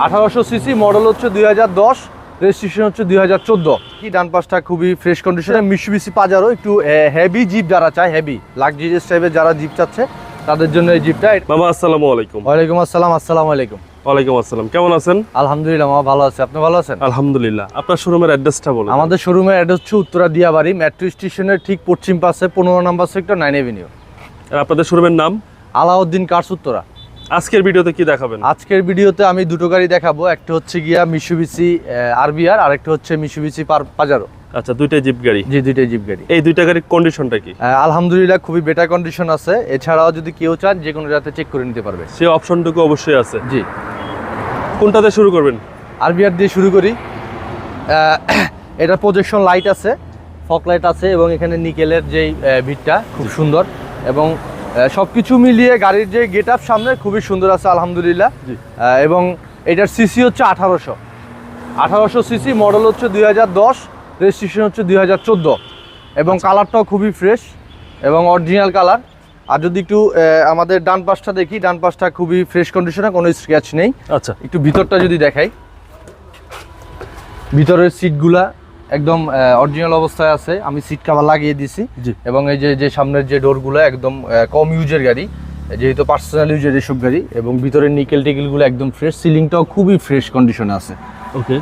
1800 CC, model হচ্ছে 2010, registration হচ্ছে 2014। কি ডান পাশটা খুবই ফ্রেশ কন্ডিশনে। মিৎসুবিশি পাজারো একটু হেভি জিপ যারা চায়, হেভি লাক্সারিয়াস টাইপের যারা জিপ চাচ্ছে তাদের জন্য এই জিপটা। মামা আসসালামু আলাইকুম। ওয়ালাইকুম আসসালাম। আসসালামু আলাইকুম। ওয়ালাইকুম আসসালাম, কেমন আছেন? আলহামদুলিল্লাহ মামা, ভালো আছে। আপনি ভালো আছেন? আলহামদুলিল্লাহ। আপনার শোরুমের অ্যাড্রেসটা বলুন। আমাদের শোরুমের অ্যাড্রেস হচ্ছে উত্তরা দিয়াবাড়ি, মেট্রো স্টেশনের ঠিক পশ্চিম পাশে 15 নম্বর সেক্টর, 9 এভিনিউ। আর আপনাদের শোরুমের নাম? আলাউদ্দিন কার্স উত্তরা। আজকের ভিডিওতে কি দেখাবেন? আজকের ভিডিওতে আমি দুটো গাড়ি দেখাবো, একটা হচ্ছে গিয়া মিৎসুবিশি আরবিআর, আর একটা হচ্ছে মিৎসুবিশি পাজারো। আচ্ছা, দুইটাই জিপ গাড়ি? জি, দুইটাই জিপ গাড়ি। এই দুইটা গাড়ির কন্ডিশনটা কি? আলহামদুলিল্লাহ খুবই বেটার কন্ডিশন আছে। এছাড়াও যদি কেউ চান যে কোনো রাতে চেক করে নিতে পারবে, সেই অপশনটুকু অবশ্যই আছে। জি। কোনটাতে শুরু করবেন? আরবিআর দিয়ে শুরু করি। এটা প্রজেকশন লাইট আছে, ফক লাইট আছে, এবং এখানে নিকেলের যেই ভিটটা খুব সুন্দর, এবং সবকিছু মিলিয়ে গাড়ির যে গেট আপ সামনে খুবই সুন্দর আছে আলহামদুলিল্লাহ। এবং এটার সিসি হচ্ছে 1800 সিসি, মডেল হচ্ছে 2010, রেজিস্ট্রেশন হচ্ছে 2014, এবং কালারটাও খুবই ফ্রেশ এবং অরিজিনাল কালার। আর যদি একটু আমাদের ডান পাশটা দেখি, ডান পাশটা খুবই ফ্রেশ কন্ডিশনে, কোনো স্ক্র্যাচ নেই। আচ্ছা, একটু ভিতরটা যদি দেখাই, ভিতরের সিটগুলা একদম অরিজিনাল অবস্থায় আছে। আমি সিট কভার লাগিয়ে দিছি, এবং এই যে সামনের যে ডোরগুলো একদম কম ইউজের গাড়ি, যেহেতু পার্সোনাল ইউজের এসব গাড়ি, এবং ভিতরের নিকেল টিকেলগুলো একদম ফ্রেশ, সিলিংটাও খুবই ফ্রেশ কন্ডিশনে আছে। ওকে।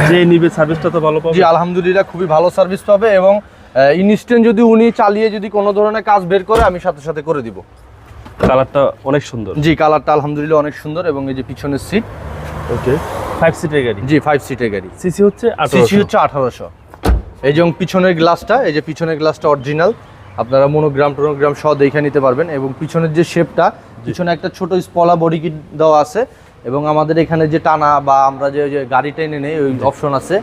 যে নিবে সার্ভিসটা তো ভালো পাবে? জি আলহামদুলিল্লাহ খুবই ভালো সার্ভিস পাবে, এবং ইনস্ট্যান্ট যদি উনি চালিয়ে যদি কোনো ধরনের কাজ বের করে আমি সাথে সাথে করে দিব। কালারটা অনেক সুন্দর। জি, কালারটা আলহামদুলিল্লাহ অনেক সুন্দর, এবং এই যে পিছনের সিট। ওকে, 5 সিটের গাড়ি? জি, 5 সিটের গাড়ি। সিসি হচ্ছে 1800। এই যে পিছনের গ্লাসটা, এই যে পিছনের গ্লাসটা অরিজিনাল, আপনারা মনোগ্রাম টোনোগ্রাম সহ দেখে নিতে পারবেন। এবং পিছনের যে শেপটা, পিছনে একটা ছোট স্পলা বডি কিট দেওয়া আছে, এবং আমাদের এখানে যে টানা বা আমরা যে গাড়ি টেনে নেই ওই অপশন আছে।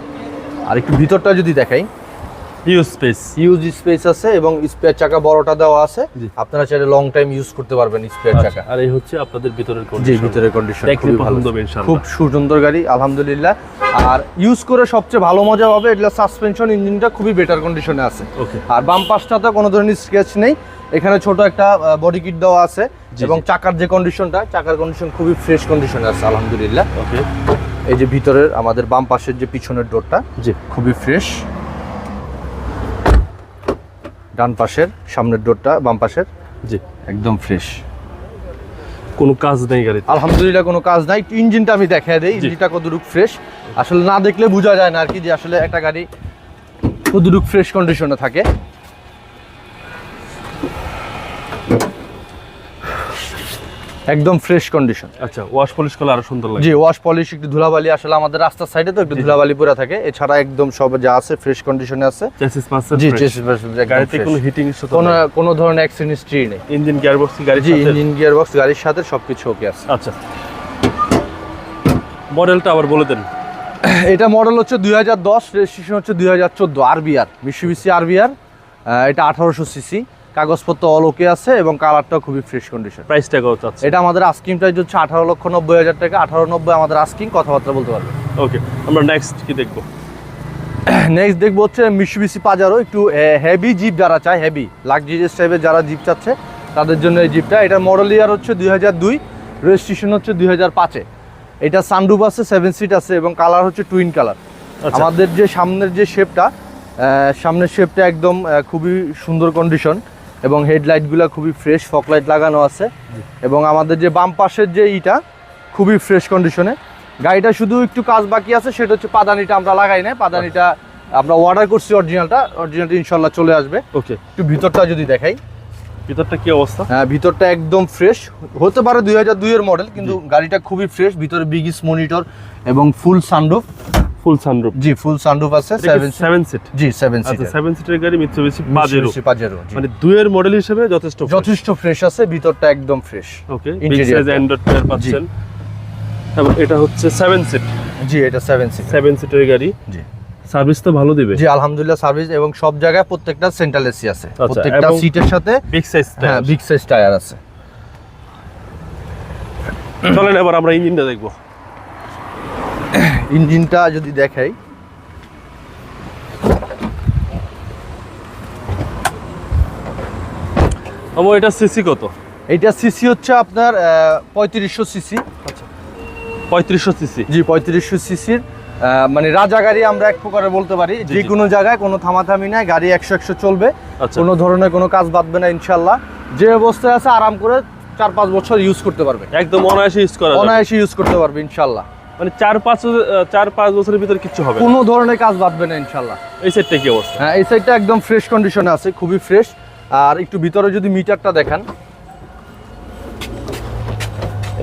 আর একটু ভিতরটা যদি দেখাই, ইউজ স্পেস আছে, এবং স্পেয়ার চাকা বড়টা দেওয়া আছে, আপনারা চাইলে লং টাইম ইউজ করতে পারবেন স্পেয়ার চাকা। আর এই হচ্ছে আপনাদের ভিতরের কন্ডিশন? জি, ভিতরের কন্ডিশন খুবই ভালো হবে ইনশাআল্লাহ। খুব সুন্দর গাড়ি আলহামদুলিল্লাহ। আর ইউজ করে সবচেয়ে ভালো মজা হবে এটা সাসপেনশন, ইঞ্জিনটা খুবই বেটার কন্ডিশনে আছে। ওকে। আর বাম পাশটাতে কোনো ধরনের স্ক্র্যাচ নেই, এখানে ছোট একটা বডি কিট দেওয়া আছে, এবং চাকার যে কন্ডিশনটা, চাকার কন্ডিশন খুবই ফ্রেশ কন্ডিশনে আছে আলহামদুলিল্লাহ। ওকে। এই যে ভিতরের আমাদের বাম পাশের যে পিছনের ডোরটা, জি খুবই ফ্রেশ। ডান পাশের সামনের ডোরটা, বাম পাশের, জি একদম ফ্রেশ, কোনো কাজ নেই গাড়িতে আলহামদুলিল্লাহ, কোনো কাজ নাই। ইঞ্জিনটা আমি দেখাই দেই, ইঞ্জিনটা কতটুকু ফ্রেশ, আসলে না দেখলে বোঝা যায় না আর কি, যে আসলে একটা গাড়ি কতটুকু ফ্রেশ কন্ডিশনে থাকে। একদম ফ্রেশ কন্ডিশন। আচ্ছা, ওয়াশ পলিশ করলে আরো সুন্দর লাগে? জি, ওয়াশ পলিশ, একটু ধুলাবালি, আসলে আমাদের রাস্তার সাইডে তো একটু ধুলাবালি পড়ে থাকে, এছাড়া একদম সব যা আছে ফ্রেশ কন্ডিশনে আছে। Chassis muscle? জি, চেসিস মাসেল, গাড়িতে কোনো হিটিং ইস্যু তো নাই? কোনো ধরনের অ্যাক্সিডেন্ট হিস্ট্রি নেই। ইঞ্জিন গিয়ারবক্স গাড়ির সাথে? জি, ইঞ্জিন গিয়ারবক্স গাড়ির সাথে সবকিছু ওকে আছে। আচ্ছা, মডেলটা আবার বলে দেন। এটা মডেল হচ্ছে 2010, রেজিস্ট্রেশন হচ্ছে 2014, আরবিআর, মিৎসুবিশি আরবিআর। এটা 1800 সিসি, কাগজপত্র অল ওকে আছে, এবং কালারটাও খুবই ফ্রেশ কন্ডিশন। প্রাইসটা কত আছে? এটা আমাদের আস্কিং প্রাইস হচ্ছে 18,90,000 টাকা। 18,90,000 আমাদের আস্কিং, কথাবার্তা বলতে পারবে। ওকে, আমরা নেক্সট কি দেখবো? নেক্সট দেখবো হচ্ছে মিৎসুবিশি পাজারো, একটু হেভি জিপ যারা চায়, হেভি লাক্সারিয়াস টাইপের যারা জিপ চাচ্ছে তাদের জন্য এই জিপটা। এটার মডেল ইয়ার হচ্ছে 2002, রেজিস্ট্রেশন হচ্ছে 2005-এ। এটা সানরুফ আছে, 7 সিট আছে, এবং কালার হচ্ছে টুইন কালার। আমাদের যে সামনের যে শেপটা, সামনের শেপটা একদম খুবই সুন্দর কন্ডিশন, এবং হেডলাইটগুলো খুবই ফ্রেশ, ফক লাইট লাগানো আছে, এবং আমাদের যে বাম পাশের যে ইটা খুবই ফ্রেশ কন্ডিশনে। গাড়িটা শুধু একটু কাজ বাকি আছে, সেটা হচ্ছে পাদানিটা আমরা লাগাই না, পাদানিটা আমরা অর্ডার করছি, অরিজিনালটা ইনশাল্লাহ চলে আসবে। ওকে, একটু ভিতরটা যদি দেখাই, ভিতরটা কি অবস্থা? হ্যাঁ, ভিতরটা একদম ফ্রেশ, হতে পারে 2002 এর মডেল, কিন্তু গাড়িটা খুবই ফ্রেশ। ভিতরে বিগিস মনিটর এবং ফুল সানরুফ। ফুল সানরুফ? জি, ফুল সানরুফ আছে। 7 সিট? জি, 7 সিট। আচ্ছা, 7 সিটের গাড়ি মিৎসুবিশি পাজেরো, মানে 2 এর মডেল হিসেবে যথেষ্ট ফ্রেশ আছে, ভিতরটা একদম ফ্রেশ। ওকে, বিগ সাইজ অ্যান্ড্রয়েড প্লেয়ার পাচ্ছেন, এবং এটা হচ্ছে 7 সিট? জি, এটা 7 সিট, 7 সিটের গাড়ি। জি, সার্ভিস তো ভালো দিবে? জি আলহামদুলিল্লাহ, সার্ভিস, এবং সব জায়গায় প্রত্যেকটা সেন্ট্রাল এসি আছে, প্রত্যেকটা সিটের সাথে বিগ সাইজ, হ্যাঁ বিগ সাইজ টায়ার আছে। চলেন এবার আমরা ইঞ্জিনটা দেখবো। ইঞ্জিনটা যদি দেখাই, এটা সিসি কত? এটা সিসি হচ্ছে আপনার 3500 সিসি। আচ্ছা, 3500 সিসি। জি 3500 সিসির মানে রাজা গাড়ি আমরা এক প্রকারে বলতে পারি। যে কোনো জায়গায় কোনো থামাথামি নাই, গাড়ি 100 চলবে, আচ্ছা। কোনো ধরনের কোনো কাজ বাঁধবে না ইনশাল্লাহ। যে অবস্থায় আছে আরাম করে 4-5 বছর ইউজ করতে পারবে, একদম অনায়াসে ইউজ করা যাবে। অনায়াসে ইউজ করতে পারবে ইনশাল্লাহ। মানে 4-5 বছরের ভিতরে কিছু হবে না, কোনো ধরনের কাজ বাঁধবে না ইনশাল্লাহ। এই সেটটা কি অবস্থা? হ্যাঁ এই সাইডটা একদম ফ্রেশ কন্ডিশনে আছে, খুবই ফ্রেশ। আর একটু ভিতরে যদি মিটারটা দেখান,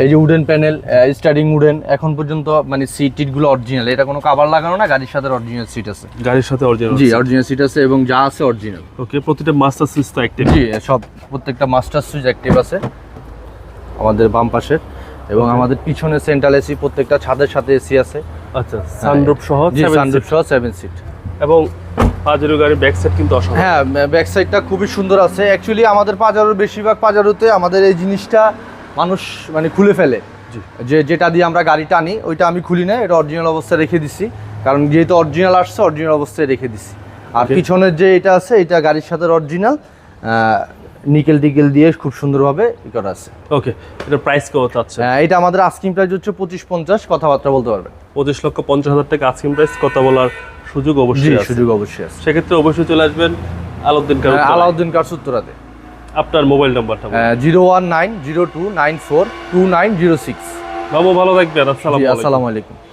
এই যে উডেন প্যানেল, স্টার্টিং উডেন, এখন পর্যন্ত মানে সিট টিটগুলো অরিজিনাল, এটা কোনো কভার লাগানো না, গাড়ির সাথে অরিজিনাল সিট আছে। গাড়ির সাথে অরিজিনাল? জি অরিজিনাল সিট আছে এবং যা আছে অরিজিনাল। ওকে, প্রতিটা মাস্টার সুইচ তো অ্যাক্টিভ? জি সব প্রত্যেকটা মাস্টার সুইচ অ্যাক্টিভ আছে আমাদের বাম পাশে, এবং আমাদের পিছনে সেন্ট্রাল এসি, প্রত্যেকটা ছাদের সাথে এসি আছে। আচ্ছা, সানরুফ সহ? জি 7 সানরুফ সিট। সহ 7 সিট। এবং পাজেরো গাড়ির ব্যাক সাইড কিন্তু অসাধারণ। হ্যাঁ ব্যাক সাইডটা খুবই সুন্দর আছে। অ্যাকচুয়ালি আমাদের পাজারোর বেশিরভাগ পাজারোতে আমাদের এই জিনিসটা মানুষ মানে খুলে ফেলে, যে যেটা দিয়ে আমরা গাড়ি টানি ওইটা আমি খুলি না, এটা অরিজিনাল অবস্থায় রেখে দিছি, কারণ যেহেতু অরিজিনাল আসছে অরিজিনাল অবস্থায় রেখে দিছি। আর Okay. পিছনের যে এটা আছে এটা গাড়ির সাথে অরিজিনাল নিকেল টিকেল দিয়ে খুব সুন্দরভাবে ই করা আছে। ওকে, এটা প্রাইস কত আছে? এটা আমাদের আস্কিং প্রাইস হচ্ছে 25-50, কথাবার্তা বলতে পারবেন। 25,50,000 টাকা আস্কিং প্রাইস, কথা বলার সুযোগ জি অবশ্যই আছে। সুযোগ অবশ্যই আছে। সেক্ষেত্রে অবশ্যই চলে আসবেন আলাউদ্দিন কার। আলাউদ্দিন কার উত্তরাতে। আপনার মোবাইল নাম্বারটা বলুন। 01902942906। বাবু ভালো থাকবেন। আসসালামু আলাইকুম। আসসালামু আলাইকুম।